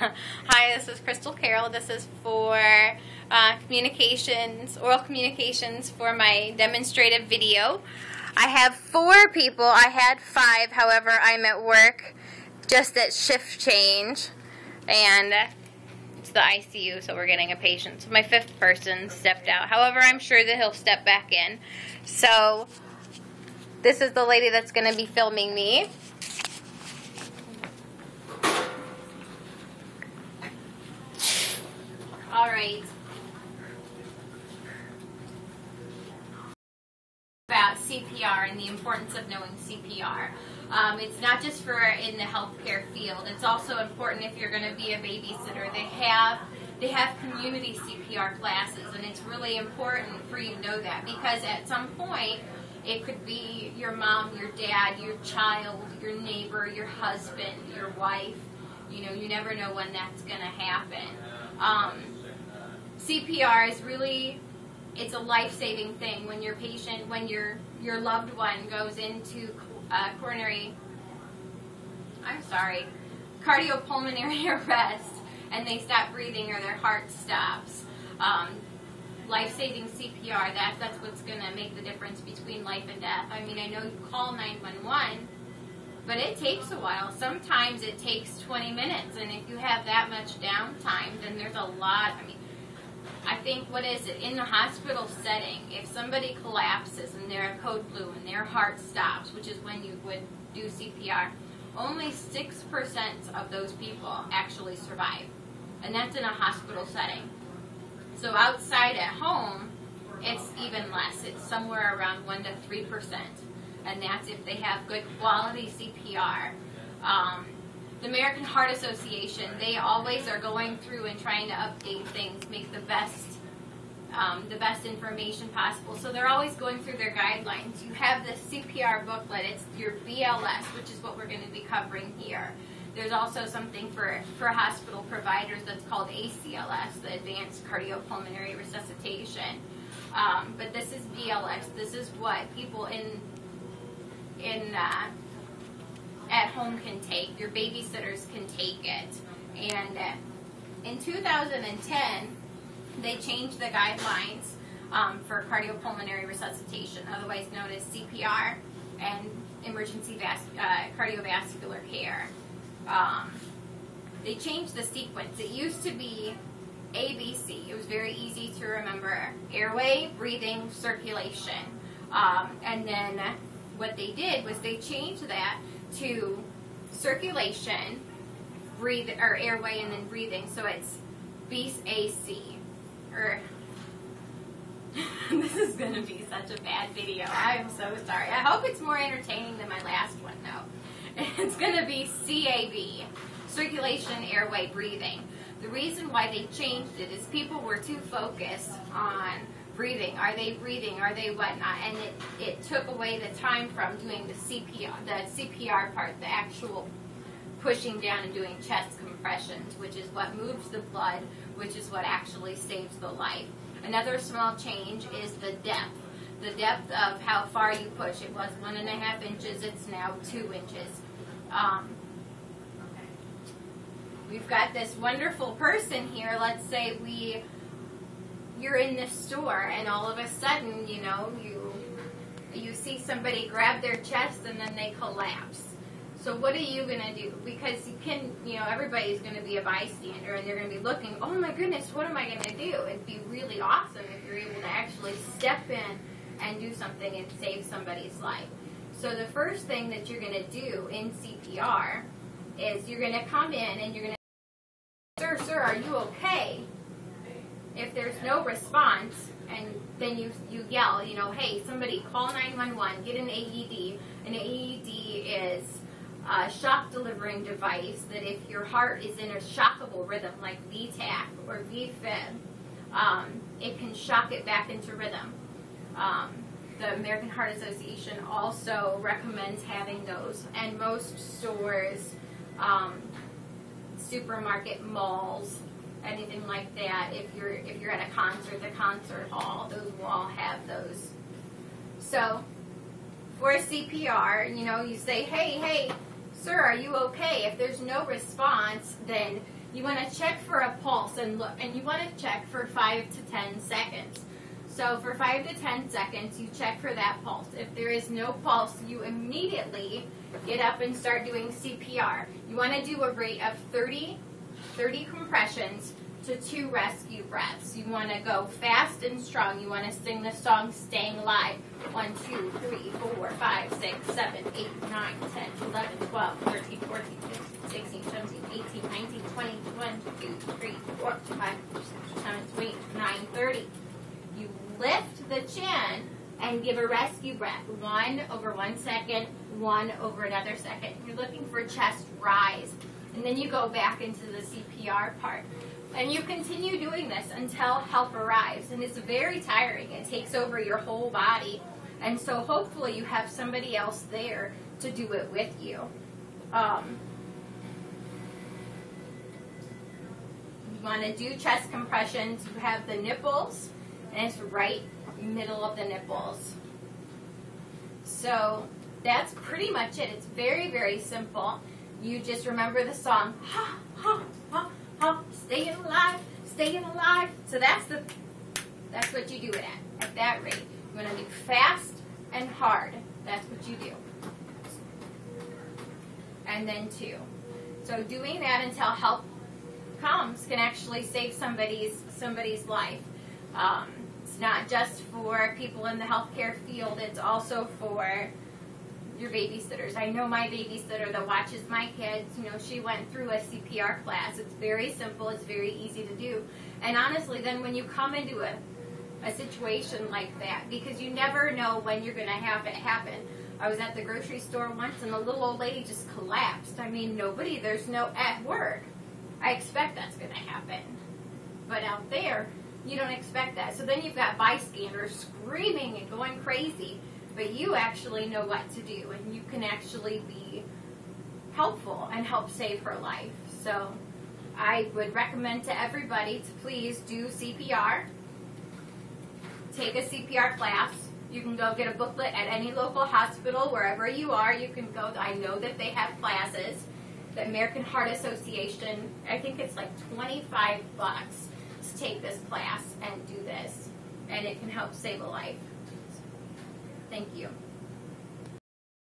Hi, this is Carroll. This is for oral communications for my demonstrative video. I have 4 people. I had 5, however, I'm at work just at shift change, and it's the ICU, so we're getting a patient. So my 5th person stepped out. However, I'm sure that he'll step back in. So this is the lady that's going to be filming me. All right. About CPR and the importance of knowing CPR. It's not just for in the healthcare field. It's also important if you're going to be a babysitter. They have community CPR classes, and it's really important for you to know that, because at some point it could be your mom, your dad, your child, your neighbor, your husband, your wife. You know, you never know when that's going to happen. CPR is really, it's a life-saving thing when your patient, when your loved one goes into cardiopulmonary arrest and they stop breathing or their heart stops. Life-saving CPR, that's what's going to make the difference between life and death. I mean, I know you call 911, but it takes a while. Sometimes it takes 20 minutes, and if you have that much downtime, then there's a lot. I think, what is it, in the hospital setting, if somebody collapses and they're code blue and their heart stops, which is when you would do CPR, only 6% of those people actually survive. And that's in a hospital setting. So outside at home, it's even less. It's somewhere around 1 to 3%. And that's if they have good quality CPR. The American Heart Association, they always are going through and trying to update things, make the best information possible. So they're always going through their guidelines. You have the CPR booklet. It's your BLS, which is what we're going to be covering here. There's also something for hospital providers that's called ACLS, the Advanced Cardiopulmonary Resuscitation. But this is BLS. This is what people at home can take. Your babysitters can take it. And in 2010, they changed the guidelines for cardiopulmonary resuscitation, otherwise known as CPR, and emergency cardiovascular care. They changed the sequence. It used to be ABC. It was very easy to remember: airway, breathing, circulation. And then what they did was they changed that to circulation, airway, and then breathing. So it's BAC. This is going to be such a bad video. I am so sorry. I hope it's more entertaining than my last one, though. It's going to be CAB, circulation, airway, breathing. The reason why they changed it is people were too focused on breathing. Are they breathing? Are they whatnot? And it took away the time from doing the CPR part, the actual pushing down and doing chest compressions, which is what moves the blood, which is what actually saves the life. Another small change is the depth. The depth of how far you push. It was 1.5 inches. It's now 2 inches. We've got this wonderful person here. Let's say you're in the store, and all of a sudden, you know, you see somebody grab their chest and then they collapse. So what are you going to do? Because everybody's going to be a bystander, and they're going to be looking, oh my goodness, what am I going to do? It'd be really awesome if you're able to actually step in and do something and save somebody's life. So the first thing that you're going to do in CPR is you're going to come in and you're going to, sir, are you okay? If there's no response, and then you yell, hey, somebody call 911, get an AED. An AED is a shock delivering device that if your heart is in a shockable rhythm like VTAC or VFib, it can shock it back into rhythm. The American Heart Association also recommends having those, and most stores, supermarket, malls, anything like that, if you're at a concert, the concert hall, those will all have those. So for CPR, you say, hey, sir, are you okay? If there's no response, then You want to check for a pulse and look, and you want to check for 5 to 10 seconds. So for 5 to 10 seconds, you check for that pulse. If there is no pulse, you immediately get up and start doing CPR. You want to do a rate of 30 compressions to 2 rescue breaths. You want to go fast and strong. You want to sing the song Staying Alive. 1, 2, 3, 4, 5, 6, 7, 8, 9, 10, 11, 12, 13, 14, 15, 16, 17, 18, 19, 20, 21, 22, 23, 24, 25, 26, 27, 28, 29, 30. You lift the chin and give a rescue breath. 1 over 1 second, 1 over another second. You're looking for chest rise. And then you go back into the CPR part. And you continue doing this until help arrives. And it's very tiring. It takes over your whole body. And so hopefully you have somebody else there to do it with you. You want to do chest compressions. You have the nipples, and it's right middle of the nipples. So that's pretty much it. It's very, very simple. You just remember the song, ha, ha, ha, ha, staying alive, staying alive. So that's what you do it at that rate. You want to do fast and hard. That's what you do. And then 2. So doing that until help comes can actually save somebody's life. It's not just for people in the healthcare field. It's also for your babysitters. I know my babysitter that watches my kids, you know, she went through a CPR class. It's very simple. It's very easy to do. And honestly, then when you come into a situation like that, because you never know when you're going to have it happen. I was at the grocery store once and a little old lady just collapsed. I mean, there's no, at work, I expect that's going to happen. But out there, you don't expect that. So then you've got bystanders screaming and going crazy, but you actually know what to do, and you can actually be helpful and help save her life. So I would recommend to everybody to please do CPR. Take a CPR class. You can go get a booklet at any local hospital, wherever you are. You can go. I know that they have classes. The American Heart Association, I think it's like $25 to take this class and do this, and it can help save a life. Thank you.